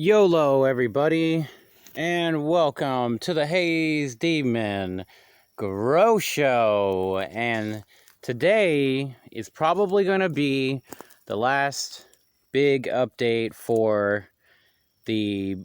YOLO, everybody, and welcome to the Haze Demon Grow Show. And today is probably going to be the last big update for the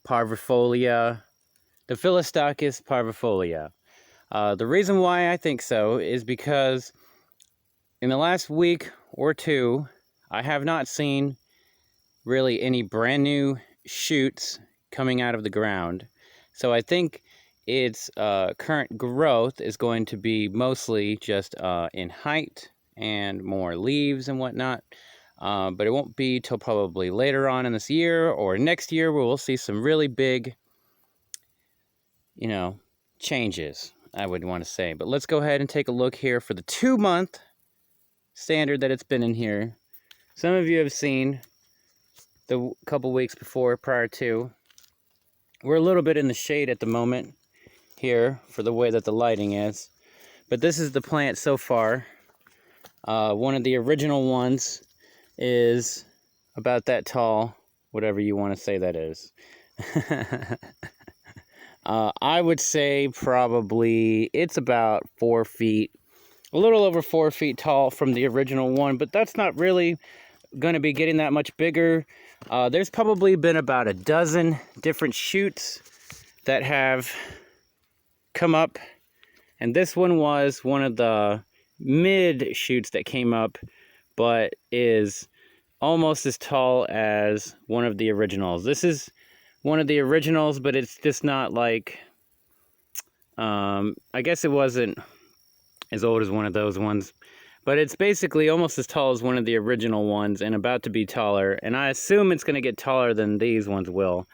Parvifolia, the Philistocus Parvifolia. The reason why I think so is because in the last week or two, I have not seen really any brand new shoots coming out of the ground. So I think its current growth is going to be mostly just in height and more leaves and whatnot. But it won't be till probably later on in this year or next year where we'll see some really big, changes, I would want to say. But let's go ahead and take a look here for the 2-month standard that it's been in here. Some of you have seen the couple weeks prior to. We're a little bit in the shade at the moment here for the way that the lighting is. But this is the plant so far. One of the original ones is about that tall, whatever you want to say that is. I would say probably it's about 4 feet, a little over 4 feet tall from the original one, but that's not really going to be getting that much bigger. There's probably been about a dozen different shoots that have come up, and this one was one of the mid shoots that came up, but is almost as tall as one of the originals. This is one of the originals, but it's just not like, I guess it wasn't as old as one of those ones. But it's basically almost as tall as one of the original ones and about to be taller. And I assume it's going to get taller than these ones will.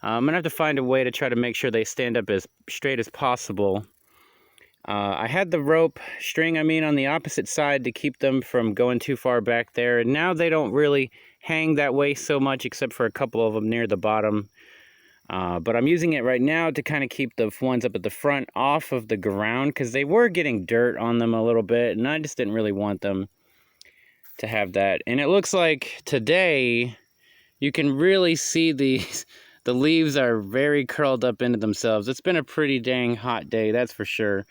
I'm going to have to find a way to try to make sure they stand up as straight as possible. I had the rope string, on the opposite side to keep them from going too far back there. And now they don't really hang that way so much except for a couple of them near the bottom. But I'm using it right now to kind of keep the ones up at the front off of the ground because they were getting dirt on them a little bit, and I just didn't really want them to have that. And it looks like today you can really see the leaves are very curled up into themselves. It's been a pretty dang hot day, that's for sure.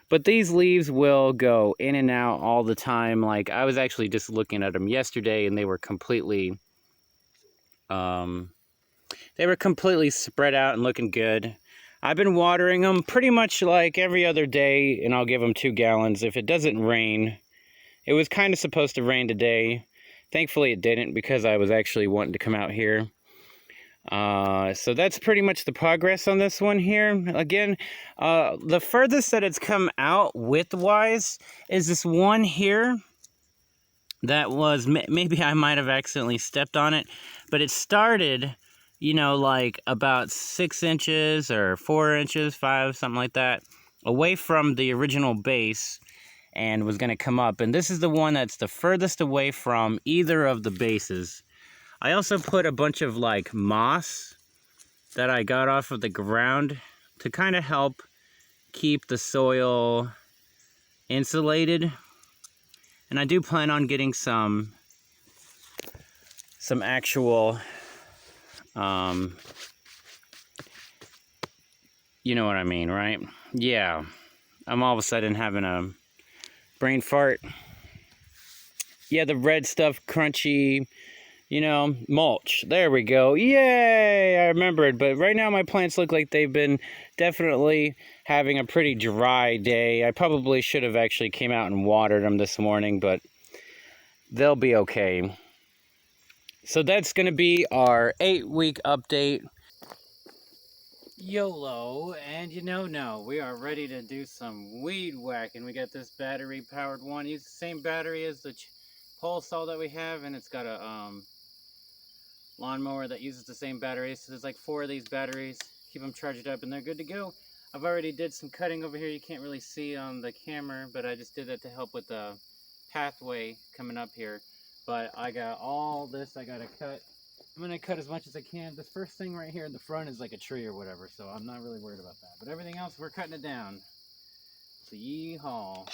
But these leaves will go in and out all the time. Like, I was actually just looking at them yesterday, and they were completely spread out and looking good. I've been watering them pretty much like every other day, and I'll give them 2 gallons if it doesn't rain. It was kind of supposed to rain today. Thankfully it didn't because I was actually wanting to come out here. So that's pretty much the progress on this one here. Again, the furthest that it's come out width-wise is this one here. That was, maybe I might have accidentally stepped on it, but it started, like about 6 inches or 4 inches, 5, something like that, away from the original base and was going to come up. And this is the one that's the furthest away from either of the bases. I also put a bunch of like moss that I got off of the ground to kind of help keep the soil insulated. And I do plan on getting some actual, you know what I mean, right? Yeah, I'm all of a sudden having a brain fart. Yeah, the red stuff, crunchy, mulch. There we go. Yay, I remembered. But right now my plants look like they've been definitely having a pretty dry day. I probably should have actually came out and watered them this morning, but they'll be okay. So that's going to be our 8-week update. YOLO, and no, we are ready to do some weed whacking. We got this battery powered one. Use the same battery as the pole saw that we have, and it's got a lawnmower that uses the same batteries. So there's like 4 of these batteries. Keep them charged up and they're good to go. I've already did some cutting over here. You can't really see on the camera, but I just did that to help with the pathway coming up here. But I got all this I gotta cut. I'm gonna cut as much as I can. This first thing right here in the front is like a tree or whatever, so I'm not really worried about that. But everything else, we're cutting it down. So yeehaw.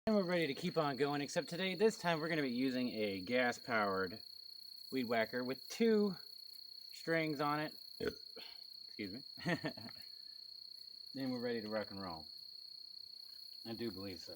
And we're ready to keep on going, except today, this time we're going to be using a gas-powered weed whacker with 2 strings on it. Yep. Excuse me. Then we're ready to rock and roll. I do believe so.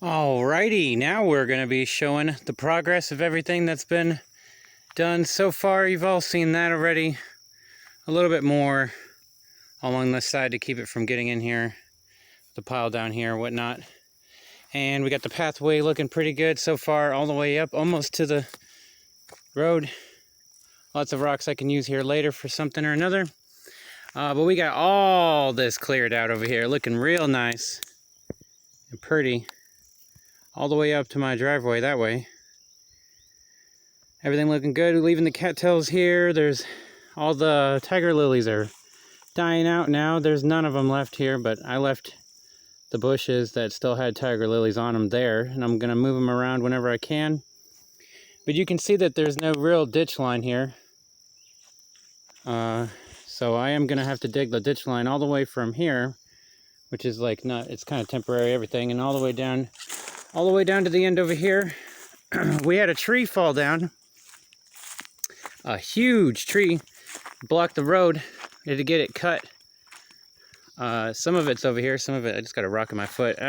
Alrighty, now we're going to be showing the progress of everything that's been done so far. You've all seen that already. A little bit more along this side to keep it from getting in here, the pile down here, whatnot. And we got the pathway looking pretty good so far, all the way up, almost to the road. Lots of rocks I can use here later for something or another. But we got all this cleared out over here, looking real nice and pretty. All the way up to my driveway that way. Everything looking good. Leaving the cattails here. There's all the tiger lilies are dying out now. There's none of them left here, but I left the bushes that still had tiger lilies on them there, and I'm gonna move them around whenever I can. But you can see that there's no real ditch line here. So I am gonna have to dig the ditch line all the way from here, which is like not, it's kind of temporary everything, and all the way down to the end over here. We had a tree fall down. A huge tree blocked the road. We had to get it cut. Some of it's over here, some of it, I just got a rock in my foot.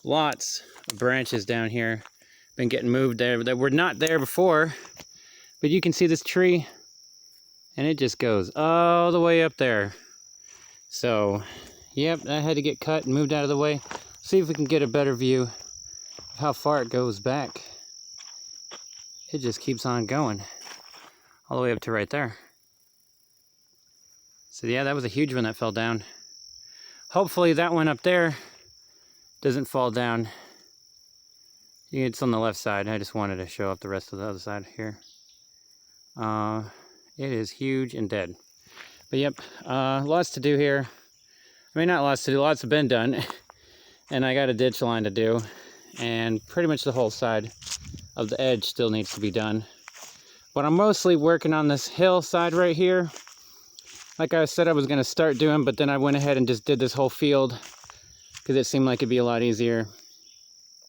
Lots of branches down here. Been getting moved there that were not there before. But you can see this tree, and it just goes all the way up there. So, yep, that had to get cut and moved out of the way. See if we can get a better view of how far it goes back. It just keeps on going all the way up to right there. So yeah, that was a huge one that fell down. Hopefully that one up there doesn't fall down. It's on the left side. I just wanted to show up the rest of the other side here. It is huge and dead. But yep, lots to do here. I mean, not lots to do, lots have been done. And I got a ditch line to do. And pretty much the whole side of the edge still needs to be done. But I'm mostly working on this hillside right here. Like I said I was going to start doing, but then I went ahead and just did this whole field because it seemed like it'd be a lot easier.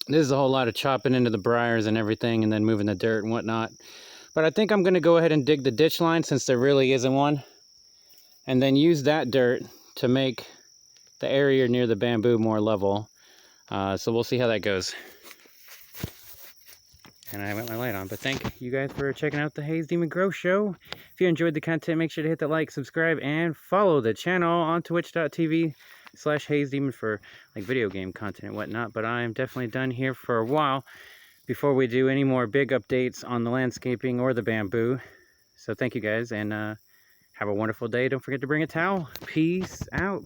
This is a whole lot of chopping into the briars and everything and then moving the dirt and whatnot. But I think I'm going to go ahead and dig the ditch line since there really isn't one. And then use that dirt to make the area near the bamboo more level. So we'll see how that goes. And I went my light on, but thank you guys for checking out the Haze Demon Grow Show. If you enjoyed the content, make sure to hit the like, subscribe, and follow the channel on twitch.tv/Haze Demon for like video game content and whatnot. But I'm definitely done here for a while before we do any more big updates on the landscaping or the bamboo. So thank you guys, and have a wonderful day. Don't forget to bring a towel. Peace out.